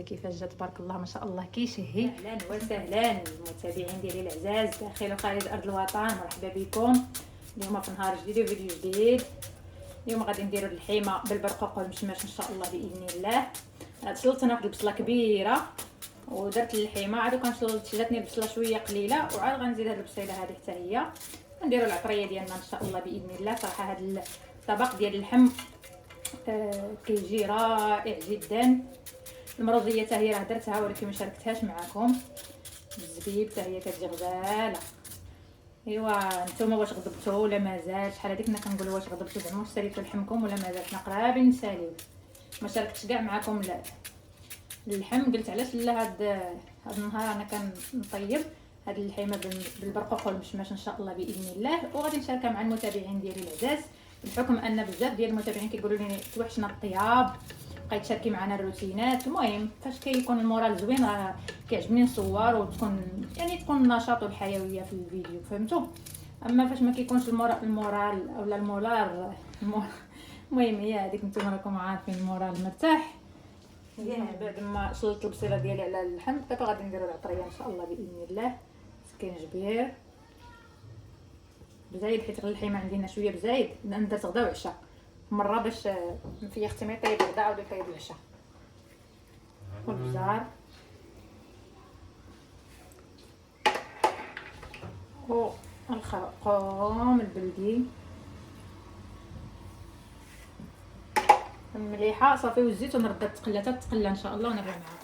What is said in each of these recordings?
كيفاش جات تبارك الله ما شاء الله كيشهي. اهلا وسهلا المتابعين ديالي العزاز داخل وخارج ارض الوطن، مرحبا بكم. اليوم في نهار جديد وفيديو جديد. اليوم غادي نديروا اللحيمه بالبرقوق والمشماش ان شاء الله باذن الله. شلت انا واحد البصله كبيره ودرت اللحيمه، عاد كنشلت جاتني البصله شويه قليله، وعاد غنزيد هاد البصيله هذه حتى هي. نديروا العطريه ديالنا ان شاء الله باذن الله. صراحه هذا الطبق ديال اللحم كيجي رائع جدا. المروزيه حتى هي راه درتها ولكن ما شاركتهاش معكم. الزبيب حتى هي كتجي غزاله. ايوا نتوما واش غضبتوا ولا مازال؟ شحال هذيك كنا كنقولوا واش غضبتوا زعما واش ساليتوا لحمكم ولا مازال؟ حنا قرابين نساليو. ما شاركتش كاع معكم اللحم. قلت علاش لا هاد النهار انا كنطيب هاد اللحيمه بالبرقوق والمشماش ان شاء الله باذن الله، وغادي نشاركها مع المتابعين ديالي العزاز، بحكم ان بزاف ديال المتابعين كيقولوا لي توحشنا الطياب، بقيت تشاركي معنا الروتينات. المهم فاش كيكون المورال زوين راه كيعجبني نصور وتكون تكون النشاط والحيويه في الفيديو، فهمتوا؟ اما فاش ما كيكونش المورال اولا المهم هي هذيك نتوما راكم عارفين المورال مرتاح. بعد ما شلت البصيله ديالي على اللحم دابا غادي نديروا العطريه ان شاء الله باذن الله. سكينجبير بزايد حيت اللحيمه عندنا شويه بزايد، لان درت غدا وعشاء مره باش في اختي ما يطيب غدا عاود يطيب العشاء. والبزار والخرقوم البلدي مليحه صافي، والزيت ونرد التقله حتى تقلى ان شاء الله ونرجع معكم.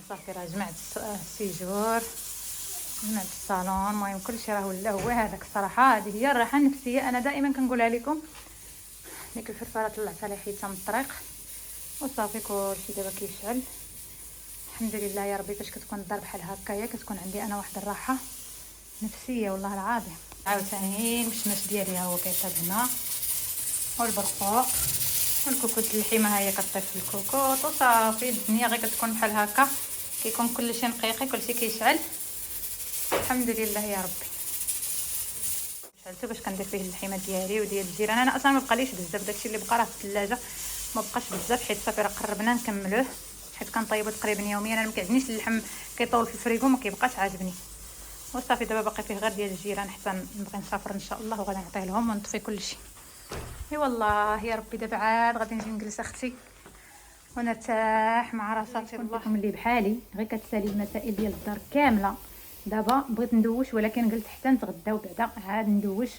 صافي راه جمعت السيجور، جمعت الصالون، المهم كلشي راه ولا هو هذاك. الصراحه هذه هي الراحه النفسيه، انا دائما كنقولها لكم. ديك الفرفره طلعتها لي حيتها من الطريق وصافي كلشي دابا كيشعل. الحمد لله يا ربي. فاش كتكون الدار بحال هكايا كتكون عندي انا واحد الراحه نفسيه والله العظيم. عاوتاني المشماش ديالي ها هو كيطيب هنا، والبرقوق والكوكوط اللحيمه ها هي كطيب في الكوكوط، وصافي الدنيا غير كتكون بحال هكا، كيكون كلشي نقيقي كلشي كيشعل. الحمد لله يا ربي. شعلته باش كندير فيه اللحيمه ديالي وديال الجيران. انا اصلا ما بقاليش بزاف، داكشي اللي بقى راه في الثلاجه ما بقاش بزاف، حيت صافي راه قربنا نكملوه، حيت كنطيبو تقريبا يوميا. انا ما كيعجبنيش اللحم كيطول في الفريغو، ما كيبقاش عاجبني. وصافي دابا باقي فيه غير ديال الجيران حتى نبغي نسافر ان شاء الله، وغادي نعطيه لهم ونطفي كلشي. اي والله يا ربي. دابا عاد غادي نجي نجلس اختي ونرتاح مع راساتي. الله اللي بحالي غير كتسالي المسائل ديال الدار كامله. دابا بغيت ندوش ولكن قلت حتى نتغداو بعدا عاد ندوش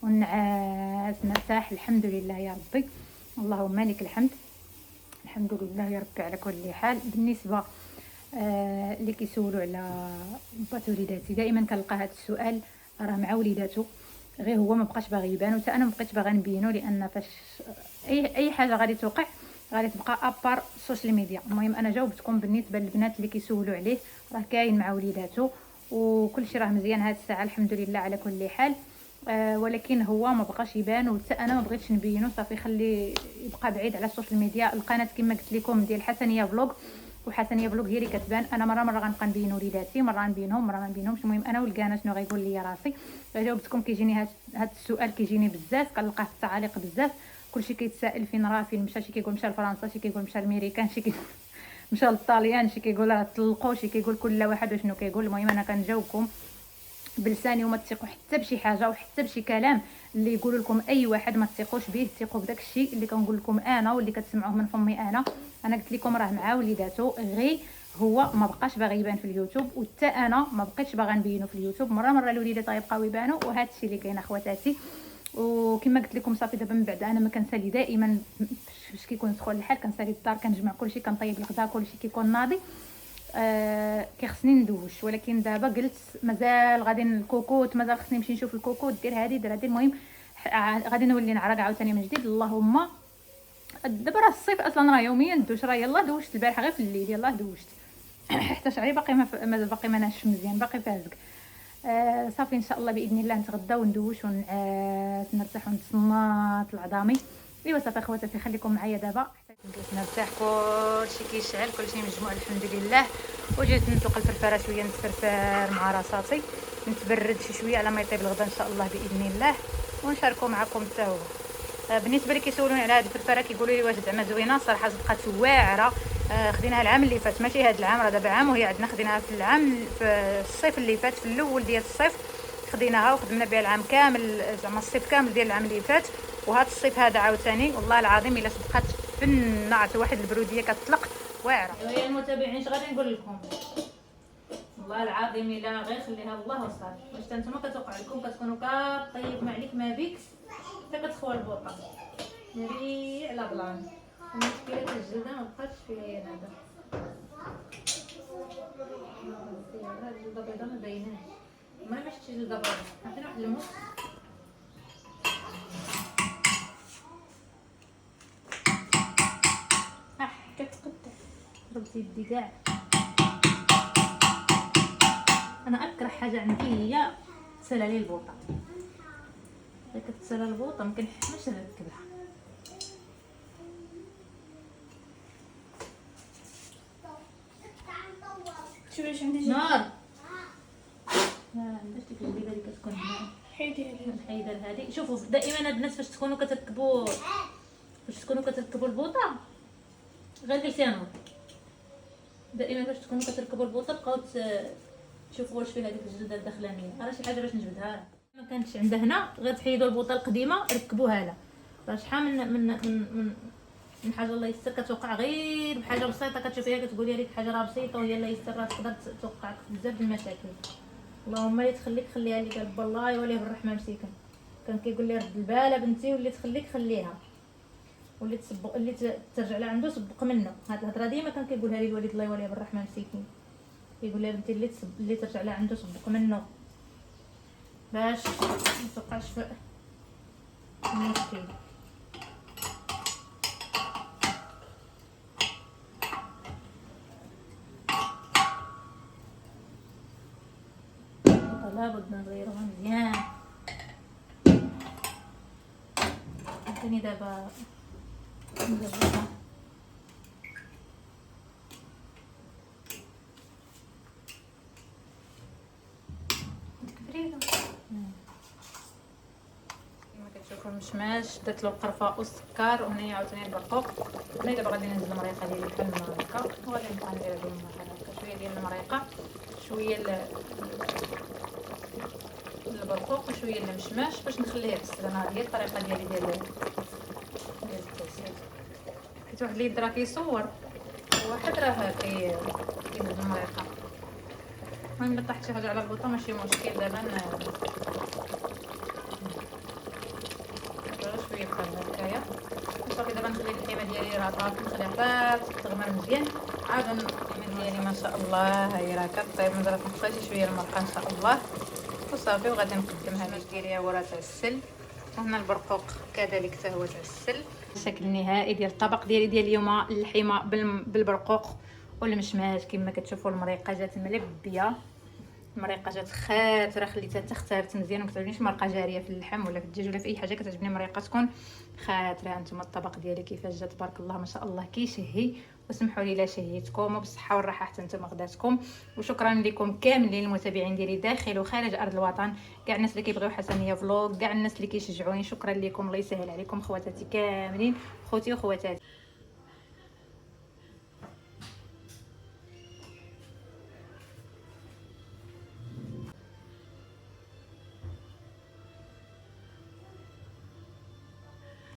ونعاس نرتاح. الحمد لله يا ربي، اللهم لك الحمد. الحمد لله يا ربي على كل حال. بالنسبه اللي كيسولوا على بات وليداتي، دائما كنلقى هذا السؤال راه مع وليداتو، غير هو ما بقاش باغي يبان، وتا انا ما بقيتش باغا نبينو، لان فاش اي حاجه غادي توقع غادي تبقى ابار السوشيال ميديا. المهم انا جاوبتكم بالنسبه للبنات اللي كيسولوا عليه، راه كاين مع وليداتو وكلشي راه مزيان هاد الساعه الحمد لله على كل حال. ولكن هو ما بقاش يبان، وحتى انا ما بغيتش نبينو. صافي خلي يبقى بعيد على السوشيال ميديا. القناه كما قلت لكم ديال حسنيه فلوق، وحسنيه فلوق هي اللي كتبان. انا مره غنبقى نبين وليداتي، مره نبينهم مره ما نبينهمش. المهم انا والكانه شنو غيقول لي راسي. فجاوبتكم. كيجيني هاد السؤال كيجيني بزاف، كنلقاه في التعاليق بزاف. كلشي كيتسائل فين راه، فين مشى. شي كيقول مشى لفرنسا، شي كيقول مشى لامريكان، شي كيقول مشى للطاليان، شي كيقول راه طلقوا، شي كيقول كل واحد وشنو كيقول. المهم انا كنجاوبكم بلساني وما تثقوا حتى بشي حاجه وحتى بشي كلام اللي يقول لكم اي واحد، ما تثقوش به، ثقوا بداك الشيء اللي كنقول لكم انا واللي كتسمعوه من فمي انا قلت لكم راه مع وليداتو، غير هو ما بقاش باغي يبان في اليوتيوب، وحتى انا ما بقيتش باغا نبينو في اليوتيوب. مره الوليدات غيبقاو يبانوا، وهذا الشيء اللي كاين اخواتاتي. وكما قلت لكم صافي دابا من بعد انا ما كنسالي دائما فاش كيكون سخون الحال، كنسالي الدار كنجمع كلشي كنطيب الغدا كلشي كيكون ناضي. كيخصني ندوش، ولكن دابا قلت مازال غادي الكوكوت، مازال خصني نمشي نشوف الكوكوت دير هذه. المهم غادي نولي نعرق عاوتاني من جديد. اللهم دابا راه الصيف اصلا، راه يوميا ندوش، راه يلاه دوشت البارحه غير في الليل، يلاه دوشت حتى شعري باقي ما ناشف مزيان، باقي فازق. صافي ان شاء الله باذن الله نتغدى وندوش ونعس نرتاح ونتصنت العظامي. ايوا صافي اخواتاتي خليكم معايا دابا جلست نرتاح، كلشي كيشعل، كلشي مجموع الحمد لله. وجيت نطلق الفرفره شويه، نتفرفر مع راساتي، نتبرد شويه على ما يطيب الغدا ان شاء الله باذن الله، ونشاركوا معكم حتى هو. بالنسبه لي كيسولوني على هذه الفرفره، كيقولوا لي واش زعما زوينه. صراحه بقات واعره. خديناها العام اللي فات، ماشي هذا العام، راه دابا عام وهي عندنا. خديناها في العام في الصيف اللي فات، في الاول ديال الصيف خديناها وخدمنا بها العام كامل، زعما الصيف كامل ديال العام اللي فات. وهذا الصيف هذا عاوتاني والله العظيم الا صدقات فنه، عطي واحد البروديه كتطلق واعره. يا المتابعين اش غادي نقول لكم، والله العظيم الا غير خليها الله وصافي. واش نتوما كتوقع لكم كتكونوا كطيب ما عليك ما بيك حتى كتخوى البوطه ناري على بلان. المشكله الجلده ما بقاتش فيها هذا، الجلده بيضاء ما بايناش. المهم شتي جلده بيضاء، عطينا واحد الموس. كتقطع ضربتي يدي كاع. انا اكره حاجه عندي هي تسالى لي البوطه، غير كتسالى البوطه ما كنحملش نركبها. شوفي واش عندي نار ما عندهاش ديك الجليبه اللي كتكون هنا، حيديها لي. نحيدها لهادي. شوفوا دائما هاد الناس فاش تكونوا كتركبوا البوطه، غير قلتي نور، دائما فاش تكونوا كتركبوا البوطه بقاو تشوفوا واش فيها ديك الجلده الداخلانيه. راه شي حاجه باش نجبدها لها ما كانتش عندها هنا، غير تحيدوا البوطه القديمه ركبوها لها. راه شحال من حاجه الله يستر كتوقع غير بحاجه بسيطه، كتشوفيها كتقولي هذيك حاجه راه بسيطه وهي الله يستر راه تقدر توقعك بزاف المشاكل. اللهم اللي تخليك خليها لي، قال بالله يوليه بالرحمه مسيكن. كان كيقول لي رد البال بنتي، واللي تخليك خليها، واللي تسبق اللي ترجع لعنده سبق منه. هاد الهضره ديما كان كيقولها لي الوالد الله يوليه بالرحمه مسيكين، كيقول لي بنتي اللي ترجع لعنده سبق منه باش ما توقعش في المشكل. لابد نغيروها مزيان. عطيني دابا نزبطها. كبريتو كما كتشوفوا المشماش درت له القرفه والسكر، وهنايا عاوتاني البرقوق. هنا دابا غادي ننزل المريقه ديالي بحال المريقه، وغادي نبقى ندير لهم هكا شويه ديال المريقه، شويه البرقوق وشويه المشماش باش نخليه يبسل. انا هذه الطريقه ديالي ديال التبسيل. حيت واحد اللي يد راه كيصور، واحد راه كيهز المريقه. المهم الا طاحت شي حاجه على البوطه ماشي مشكل، دابا شويه بحال هكايا صافي. دابا نخلي الحيمه ديالي راه طافي، نخليها حتى تغمر مزيان. عاد الحيمه ديالي ما شاء الله هي راه كطيب، مازال نبقى شي شويه المرقه ان شاء الله وصافي. وغادي نقدمها باش ديريها ورا تعسل. وهنا البرقوق كذلك حتى هو تعسل. الشكل النهائي ديال الطبق ديالي ديال اليوم، اللحمه بالبرقوق والمشماش. كما كتشوفوا المريقه جات ملبيه، المريقه جات خاتره، خليتها حتى اختارت مزيان. وما كتعجبنيش مرقه جاريه في اللحم ولا في الدجاج ولا في اي حاجه، كتعجبني مريقه تكون خاتره. هانتوما الطبق ديالي كيفاش جا تبارك الله ما شاء الله كيشهي. وسمحوا لي لا شهيتكم، وبالصحه والراحه حتى نتوما غداتكم. وشكرا لكم كاملين المتابعين ديالي داخل وخارج ارض الوطن، كاع الناس اللي كيبغيو حسنيه فلوق، كاع الناس اللي كيشجعوني، شكرا لكم. الله يسهل عليكم خواتاتي كاملين، خوتي وخواتاتي.